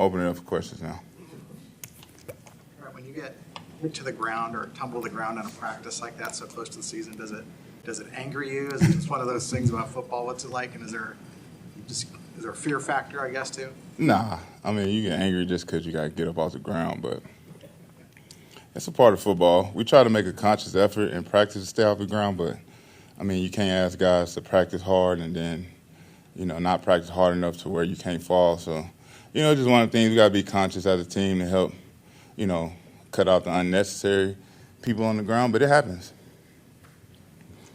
open it up for questions now. All right, when you get hit to the ground or tumble to the ground in a practice like that so close to the season, does it anger you? Is it just one of those things about football? What's it like? And is there a fear factor, I guess, too? Nah, I mean, you get angry just because you got to get up off the ground, but it's a part of football. We try to make a conscious effort in practice to stay off the ground, but, I mean, you can't ask guys to practice hard and then, not practice hard enough to where you can't fall. So, just one of the things we got to be conscious as a team to help, cut out the unnecessary people on the ground, but it happens.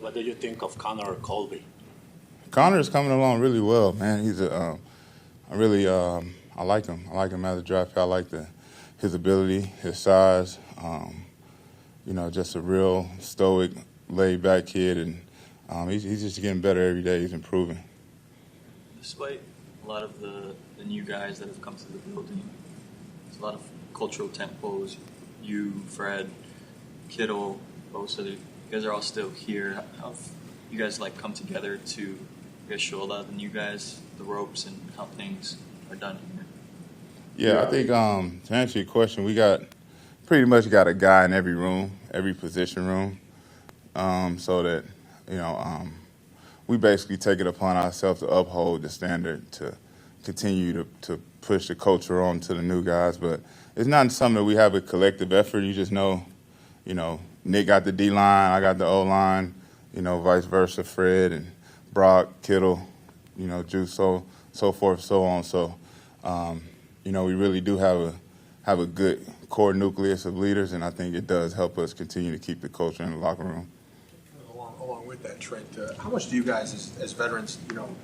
What do you think of Connor Colby? Connor is coming along really well, man. He's I like him. I like him as a draft pick. I like his ability, his size. Just a real stoic, laid-back kid, and he's just getting better every day. He's improving. Despite a lot of the new guys that have come to the building, there's a lot of cultural tempos. You, Fred, Kittle, Bosa, you guys are all still here. How have you guys come together to show a lot of the new guys the ropes and how things are done here? Yeah, I think to answer your question, we pretty much got a guy in every room, every position room, so that we basically take it upon ourselves to uphold the standard to continue to push the culture on to the new guys. But it's not something that we have a collective effort. You just know, Nick got the D-line, I got the O-line, vice versa, Fred and Brock, Kittle, Juice, so forth, so on. So, we really do have a good core nucleus of leaders, and I think it does help us continue to keep the culture in the locker room. Along with that, Trent, how much do you guys as veterans,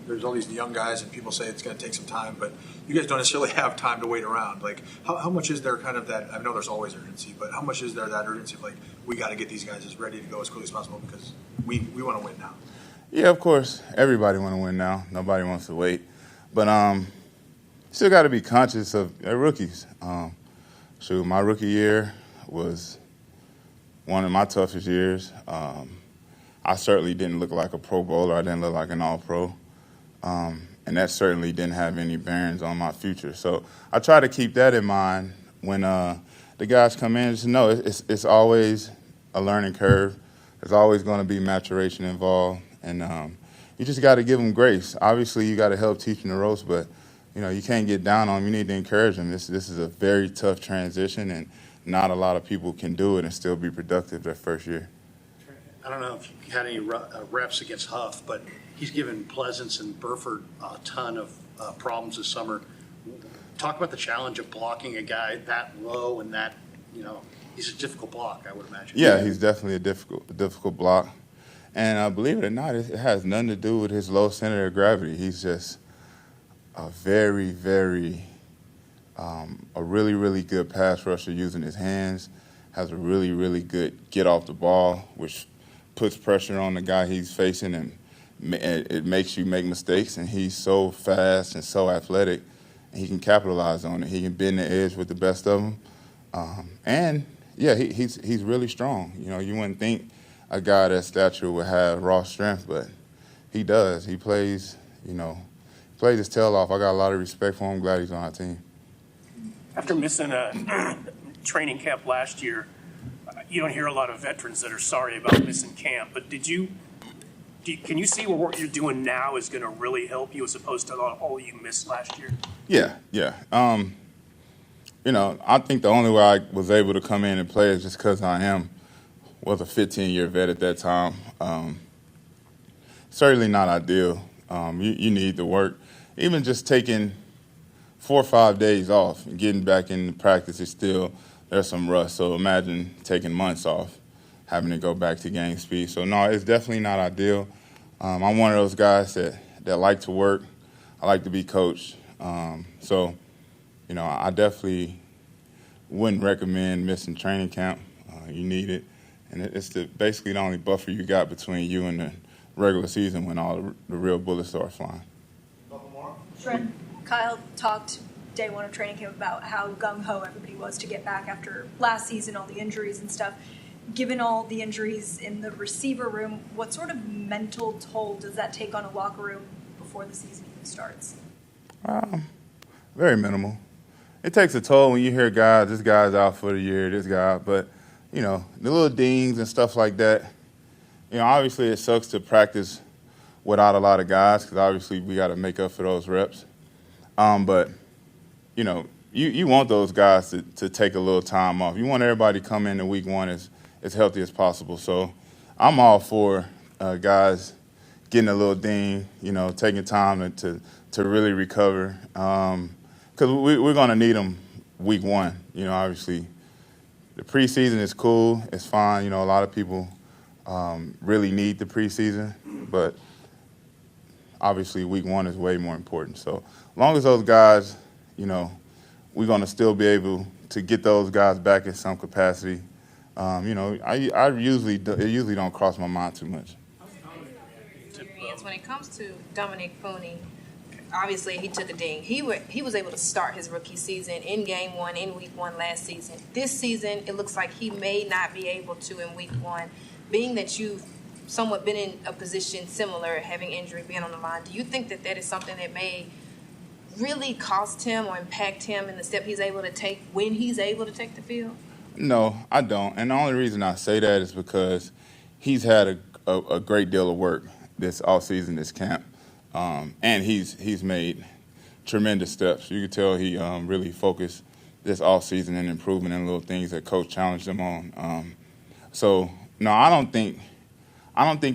there's all these young guys and people say it's going to take some time, but you guys don't necessarily have time to wait around. How much is there kind of that, I know there's always urgency, but how much is there that urgency of we got to get these guys as ready to go as quickly as possible because we want to win now? Yeah, of course. Everybody want to win now. Nobody wants to wait. But still got to be conscious of rookies. My rookie year was one of my toughest years. I certainly didn't look like a Pro Bowler. I didn't look like an All-Pro. And that certainly didn't have any bearings on my future. So I try to keep that in mind when the guys come in. Just know it's always a learning curve. There's always going to be maturation involved. And you just got to give them grace. Obviously, you got to help teach them the ropes, but, you can't get down on them. You need to encourage them. This is a very tough transition, and not a lot of people can do it and still be productive their first year. I don't know if you had any reps against Huff, but he's given Pleasance and Burford a ton of problems this summer. Talk about the challenge of blocking a guy that low and that, he's a difficult block, I would imagine. Yeah, he's definitely a difficult block. And believe it or not, it has nothing to do with his low center of gravity. He's just a very, very, a really, really good pass rusher using his hands, has a really, really good get off the ball, which puts pressure on the guy he's facing, and it makes you make mistakes. And he's so fast and so athletic, and he can capitalize on it. He can bend the edge with the best of them. And, yeah, he's really strong. You wouldn't think a guy that stature would have raw strength, but he does. He plays, plays his tail off. I got a lot of respect for him. I'm glad he's on our team. After missing a training camp last year, you don't hear a lot of veterans that are sorry about missing camp, but can you see what you're doing now is going to really help you as opposed to all you missed last year? Yeah. I think the only way I was able to come in and play is just because I was a 15-year vet at that time. Certainly not ideal. You need the work. Even just taking 4 or 5 days off and getting back into practice there's some rust. So imagine taking months off, having to go back to game speed. So, no, it's definitely not ideal. I'm one of those guys that like to work. I like to be coached. So, I definitely wouldn't recommend missing training camp. You need it. And it's basically the only buffer you got between you and the regular season when all the real bullets start flying. Trent, Kyle talked day one of training camp about how gung-ho everybody was to get back after last season, all the injuries and stuff. Given all the injuries in the receiver room, what sort of mental toll does that take on a locker room before the season even starts? Very minimal. it takes a toll when you hear guys, this guy's out for the year, this guy. But, you know, the little dings and stuff like that, you know, obviously it sucks to practice without a lot of guys because obviously we got to make up for those reps. But, you know, you want those guys to take a little time off. You want everybody to come into week one as healthy as possible. So I'm all for guys getting a little ding, you know, taking time to really recover. Because we're going to need them week one. You know, obviously the preseason is cool. It's fine. You know, a lot of people really need the preseason. But obviously week one is way more important. So as long as those guys, you know, we're going to still be able to get those guys back in some capacity. You know, I usually don't cross my mind too much. When it comes to Dominic Fooney, obviously he took a ding. He was able to start his rookie season in game one, in week one last season. This season, it looks like he may not be able to in week one. Being that you've somewhat been in a position similar, having injury, being on the line, do you think that is something that may really cost him or impact him in the step he's able to take when he's able to take the field? No, I don't. And the only reason I say that is because he's had a great deal of work this offseason, this camp, and he's made tremendous steps. You can tell he really focused this offseason and improvement in little things that Coach challenged him on. So no, I don't think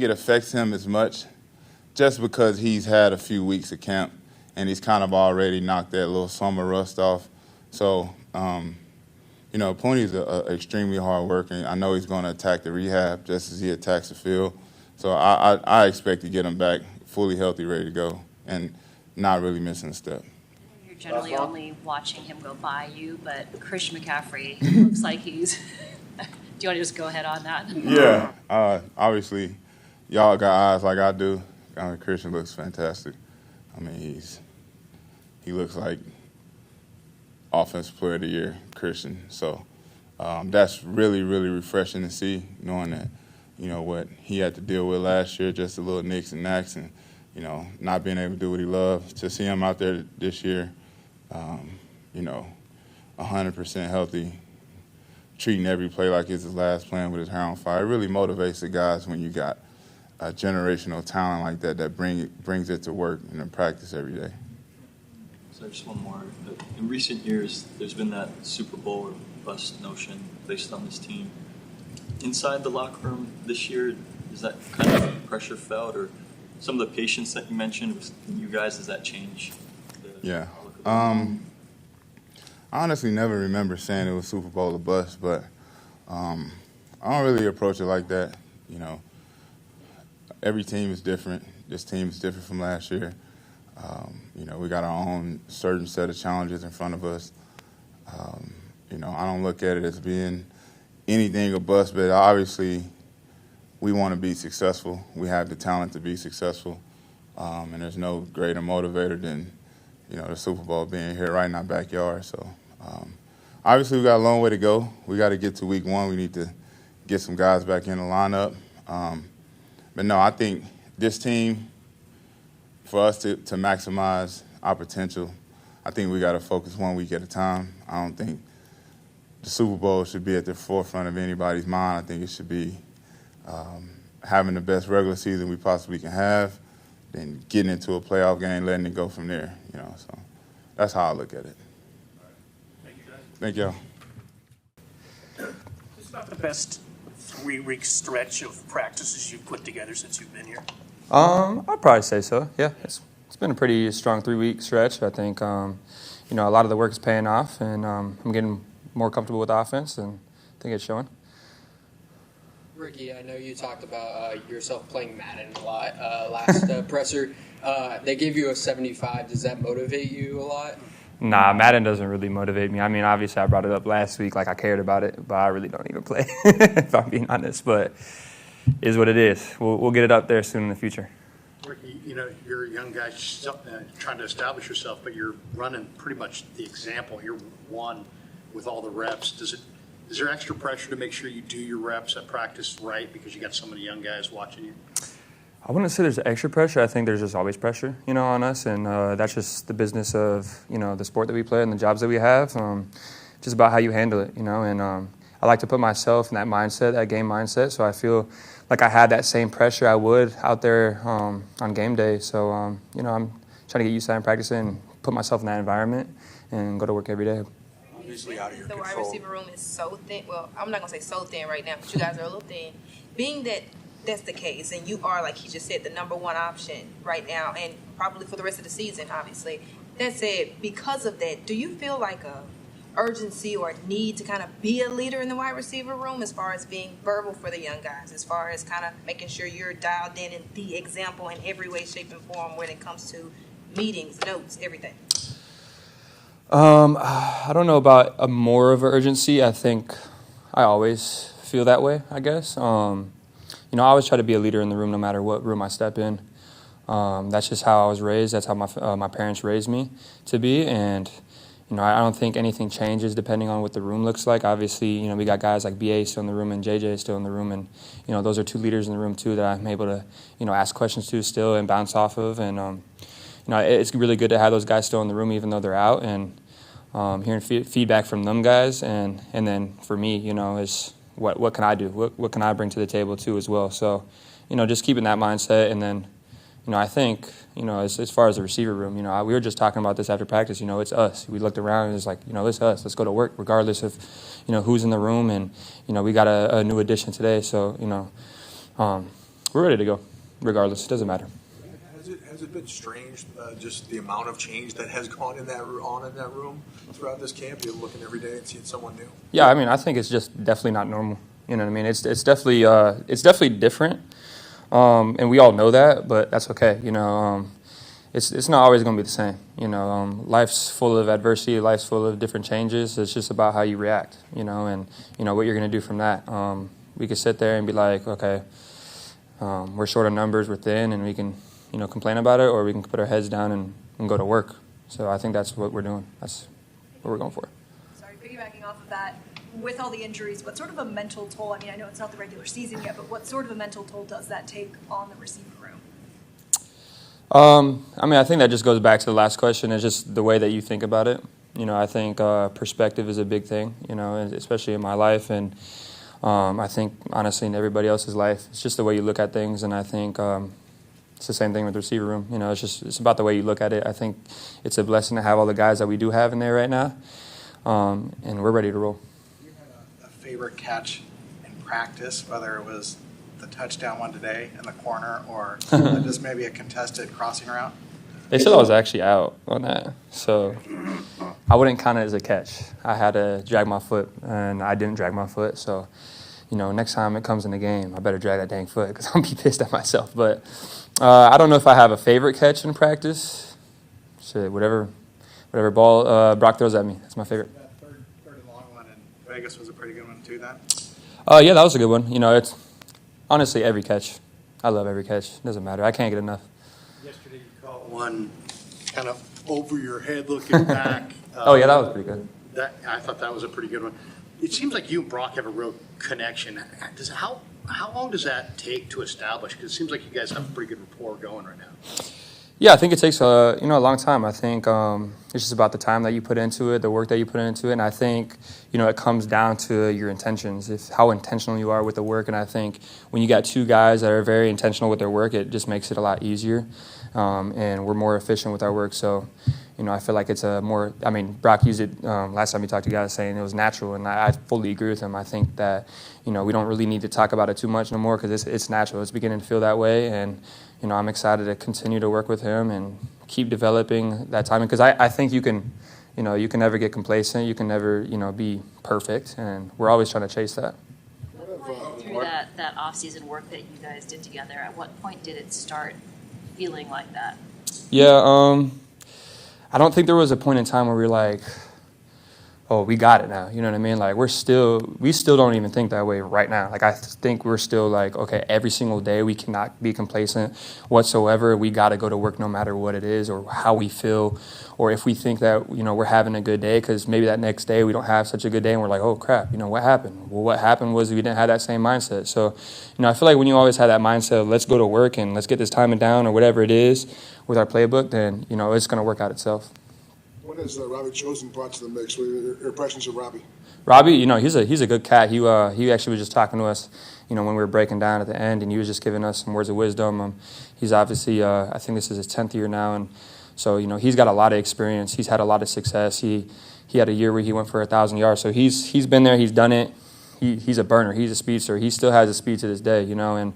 it affects him as much, just because he's had a few weeks of camp and he's kind of already knocked that little summer rust off. So you know, Pooney's an extremely hard worker. I know he's going to attack the rehab just as he attacks the field. So I expect to get him back fully healthy, ready to go, and not really missing a step. You're generally only watching him go by you, but Christian McCaffrey looks like he's – do you want to just go ahead on that? Yeah. Obviously, y'all got eyes like I do. Christian looks fantastic. I mean, he looks like Offensive Player of the Year, Christian. So that's really, really refreshing to see, knowing that, you know, what he had to deal with last year, just a little nicks and knacks and, you know, not being able to do what he loved. To see him out there this year, you know, 100% healthy, treating every play like it's his last, playing with his hair on fire. It really motivates the guys when you got a generational talent like that brings it to work and to practice every day. So just one more. In recent years, there's been that Super Bowl or bust notion based on this team. Inside the locker room this year, is that kind of pressure felt, or some of the patience that you mentioned with you guys, does that change? Yeah. I honestly never remember saying it was Super Bowl or bust, but I don't really approach it like that. You know, every team is different. This team is different from last year. You know, we got our own certain set of challenges in front of us. You know, I don't look at it as being anything a bust, but obviously we want to be successful. We have the talent to be successful, and there's no greater motivator than, you know, the Super Bowl being here right in our backyard. So obviously we got a long way to go. We got to get to week one. We need to get some guys back in the lineup. But no, I think this team, for us to maximize our potential, I think we got to focus 1 week at a time. I don't think the Super Bowl should be at the forefront of anybody's mind. I think it should be having the best regular season we possibly can have, then getting into a playoff game, letting it go from there. You know, so that's how I look at it. Thank you, guys. Thank y'all. It's not the best 3-week stretch of practices you've put together since you've been here. I'd probably say so. Yeah, it's been a pretty strong 3-week stretch. I think you know, a lot of the work is paying off, and I'm getting more comfortable with the offense, and I think it's showing. Ricky, I know you talked about yourself playing Madden a lot last presser. They gave you a 75. Does that motivate you a lot? Nah, Madden doesn't really motivate me. I mean, obviously I brought it up last week, like I cared about it, but I really don't even play, if I'm being honest. But it is what it is. We'll get it up there soon in the future. Ricky, you know, you're a young guy trying to establish yourself, but you're running pretty much the example. You're one with all the reps. Is there extra pressure to make sure you do your reps at practice right because you got so many young guys watching you? I wouldn't say there's extra pressure. I think there's just always pressure, on us, and that's just the business of, the sport that we play and the jobs that we have. Just about how you handle it, and I like to put myself in that mindset, that game mindset, so I feel like I had that same pressure I would out there on game day. So, I'm trying to get used to that and practice it and put myself in that environment and go to work every day. Obviously out of your The control. wide receiver room is so thin. Well, I'm not going to say so thin right now, but you guys are a little thin. Being that that's the case, and you are, like he just said, the number one option right now, and probably for the rest of the season, obviously. That said, because of that, do you feel like a urgency or a need to kind of be a leader in the wide receiver room as far as being verbal for the young guys, as far as kind of making sure you're dialed in and the example in every way, shape, and form when it comes to meetings, notes, everything? I don't know about a more of an urgency. I think I always feel that way, I guess. I always try to be a leader in the room no matter what room I step in. That's just how I was raised. That's how my parents raised me to be. And, I don't think anything changes depending on what the room looks like. Obviously, we got guys like BA still in the room and JJ still in the room. And, those are two leaders in the room, too, that I'm able to, ask questions to still and bounce off of. And, it's really good to have those guys still in the room even though they're out. And hearing feedback from them guys. And then for me, is what can I do? What can I bring to the table, too, as well? So, just keeping that mindset. And then, I think, as far as the receiver room, we were just talking about this after practice. It's us. We looked around and it's like, it's us. Let's go to work regardless of, who's in the room. And, we got a new addition today. So, we're ready to go regardless. It doesn't matter. Has it been strange, just the amount of change that has gone in that room throughout this camp? You're looking every day and seeing someone new. Yeah, I think it's just definitely not normal. You know what I mean? It's definitely different, and we all know that, but that's okay. It's not always going to be the same. Life's full of adversity. Life's full of different changes. It's just about how you react. And what you're going to do from that. We could sit there and be like, okay, we're short of numbers, we're thin, and we can complain about it, or we can put our heads down and go to work. So I think that's what we're doing. That's what we're going for. Sorry, piggybacking off of that, with all the injuries, what sort of a mental toll, I know it's not the regular season yet, but what sort of a mental toll does that take on the receiver room? I think that just goes back to the last question. It's just the way that you think about it. I think perspective is a big thing, especially in my life. And I think, honestly, in everybody else's life, it's just the way you look at things. And I think it's the same thing with the receiver room. It's about the way you look at it. I think it's a blessing to have all the guys that we do have in there right now, and we're ready to roll. You had a favorite catch in practice, whether it was the touchdown one today in the corner or just maybe a contested crossing route? They said I was actually out on that, so I wouldn't count it as a catch. I had to drag my foot, and I didn't drag my foot, so next time it comes in the game, I better drag that dang foot because I'll be pissed at myself. But I don't know if I have a favorite catch in practice. Shit, whatever ball Brock throws at me, that's my favorite. That third and long one in Vegas was a pretty good one too, then? Yeah, that was a good one. It's honestly every catch. I love every catch. It doesn't matter. I can't get enough. Yesterday you caught one kind of over your head looking back. Oh, yeah, that was pretty good. I thought that was a pretty good one. It seems like you and Brock have a real connection. How long does that take to establish? Because it seems like you guys have a pretty good rapport going right now. Yeah, I think it takes a long time. I think it's just about the time that you put into it, the work that you put into it, and I think it comes down to your intentions, how intentional you are with the work. And I think when you got two guys that are very intentional with their work, it just makes it a lot easier, and we're more efficient with our work. So, I feel like it's Brock used it last time he talked to guys saying it was natural, and I fully agree with him. I think that we don't really need to talk about it too much no more because it's natural. It's beginning to feel that way, and I'm excited to continue to work with him and keep developing that timing because I think you can never get complacent. You can never, be perfect, and we're always trying to chase that. Through that off-season work that you guys did together, at what point did it start feeling like that? Yeah, I don't think there was a point in time where we were like, oh, we got it now. You know what I mean? Like we still don't even think that way right now. Like I think we're still like, okay, every single day we cannot be complacent whatsoever. We got to go to work no matter what it is or how we feel, or if we think that, you know, we're having a good day, because maybe that next day we don't have such a good day and we're like, oh crap, you know, what happened? Well, what happened was we didn't have that same mindset. So, you know, I feel like when you always have that mindset of let's go to work and let's get this timing down or whatever it is with our playbook, then, you know, it's going to work out itself. What has Robbie Chosen brought to the mix? What are your impressions of Robbie? Robbie, you know, he's a good cat. He actually was just talking to us, you know, when we were breaking down at the end, and he was just giving us some words of wisdom. He's obviously, I think this is his 10th year now, and so, you know, he's got a lot of experience. He's had a lot of success. He had a year where he went for 1,000 yards, so he's been there. He's done it. He's a burner. He's a speedster. He still has a speed to this day, you know, and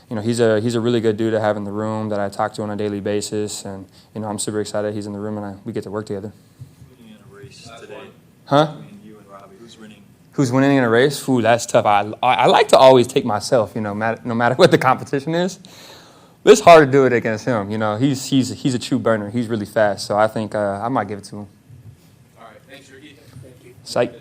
you know, he's a really good dude to have in the room that I talk to on a daily basis, and you know, I'm super excited he's in the room and we get to work together. In a race today. Huh? Between you and Robbie, who's winning? Who's winning in a race? Ooh, that's tough. I like to always take myself, you know, no matter what the competition is. But it's hard to do it against him. You know, he's a true burner. He's really fast, so I think I might give it to him. All right, thanks, Ricky. Thank you. Psych.